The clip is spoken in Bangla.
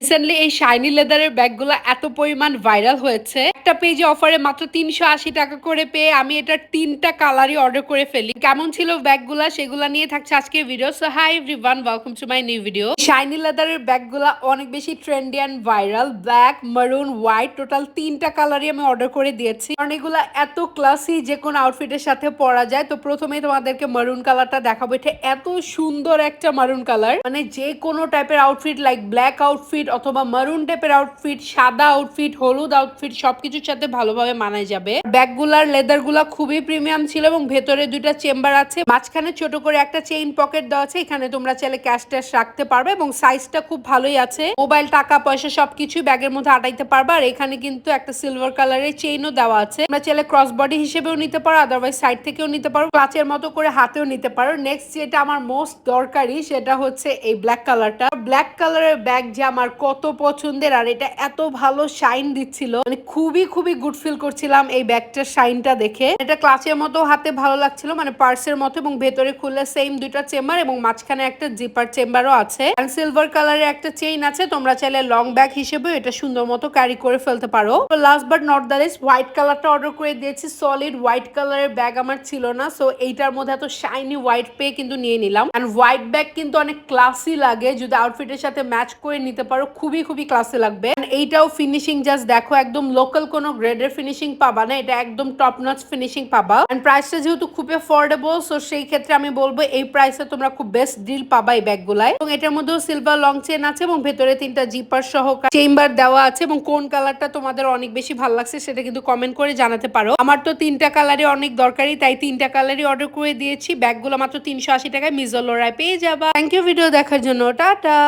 রিসেন্টলি এই শাইনি লেদারের ব্যাগগুলা এত পরিমাণ ভাইরাল হয়েছে। একটা পেজে অফারে মাত্র ৳৩৮০ করে পেয়ে আমি এটার ৩ টা কালারই অর্ডার করে ফেলি। কেমন ছিল ব্যাগগুলা সেগুলা নিয়ে থাকছে আজকের video. So hi everyone, welcome to my new video. Shiny লেদারের ব্যাগগুলা অনেক বেশি ট্রেন্ডি অ্যান্ড ভাইরাল। ব্ল্যাক, মারুন, হোয়াইট টোটাল ৩ টা কালারই আমি অর্ডার করে দিয়েছি। কারণ এগুলা এত ক্লাসি যে কোনো আউটফিটের সাথে পরা যায়। তো প্রথমেই তোমাদেরকে মারুন কালারটা দেখাবো। এটা এত সুন্দর একটা মারুন কালার, মানে যে কোনো টাইপের আউটফিট লাইক ব্ল্যাক আউটফিট অথবা মারুন টাইপের আউটফিট, সাদা আউটফিট, হলুদ আউটফিট সবকিছুর সাথে ভালোভাবে মানায় যাবে। ব্যাগগুলার লেদার গুলা খুবই প্রিমিয়াম ছিল এবং ভেতরে দুইটা চেম্বার আছে, মাঝখানে ছোট করে একটা চেইন পকেট দেওয়া আছে। এখানে তোমরা চাইলে ক্যাশ ট্যাশ রাখতে পারবে এবং সাইজটা খুব ভালোই আছে। মোবাইল, টাকা পয়সা সবকিছু ব্যাগের মধ্যে আটাইতে পারবে। আর এখানে কিন্তু একটা সিলভার কালারের চেইনও দেওয়া আছে। তোমরা চাইলে ক্রস বডি হিসেবেও নিতে পারো, আদারওয়াইজ সাইড থেকেও নিতে পারো, ক্লাচের মতো করে হাতেও নিতে পারো। নেক্সট যেটা আমার মোস্ট দরকারি সেটা হচ্ছে এই ব্ল্যাক কালারটা। ব্ল্যাক কালারের ব্যাগ যে আমার কত পছন্দের, আর এটা এত ভালো শাইন দিচ্ছিল, মানে খুবই খুবই গুড ফিল করছিলাম এই ব্যাগটার শাইনটা দেখে। এটা ক্লাচের মতো হাতে ভালো লাগছিল, মানে পার্সের মতো, এবং ভেতরে খুললে সেম দুইটা চেম্বার এবং মাঝখানে একটা জিপার চেম্বারও আছে। আর সিলভার কালারের একটা চেইন আছে। তোমরা চাইলে লং ব্যাগ হিসেবে এটা সুন্দর মতো ক্যারি করে ফেলতে পারো। Last but not the least, white কালারটা অর্ডার করে দিয়েছি। সলিড হোয়াইট কালারের ব্যাগ আমার ছিল না, সো এইটার মধ্যে এত শাইনি হোয়াইট পেয়ে কিন্তু নিয়ে নিলাম। এন্ড হোয়াইট ব্যাগ কিন্তু অনেক ক্লাসি লাগে, যদি আউটফিটের সাথে ম্যাচ করে নিতে পারো খুবই খুবই ক্লাসি লাগবে। এইটাও ফিনিশিং জাস্ট দেখো, একদম লোকাল কোনো গ্রেডের ফিনিশিং পাবা না, এটা একদম টপ নচ ফিনিশিং পাবা। এন্ড প্রাইসটা যেহেতু খুব অ্যাফোর্ডেবল, সো সেই ক্ষেত্রে আমি বলবো এই প্রাইসে তোমরা খুব বেস্ট ডিল পাবা এই ব্যাগগুলায়। এবং এটার মধ্যেও সিলভার লং চেন আছে এবং ভেতরে 3টা জিপার সহ চেম্বার দেওয়া আছে। এবং কোন কালারটা তোমাদের অনেক বেশি ভালো লাগছে সেটা কিন্তু কমেন্ট করে জানাতে পারো। আমার তো 3টা কালারই অনেক দরকারি, তাই 3টা কালারই অর্ডার করে দিয়েছি। ব্যাগগুলো মাত্র ৳৩৮০ মিজোলোরায় পেয়ে যাবা। থ্যাংক ইউ ভিডিও দেখার জন্য। টাটা।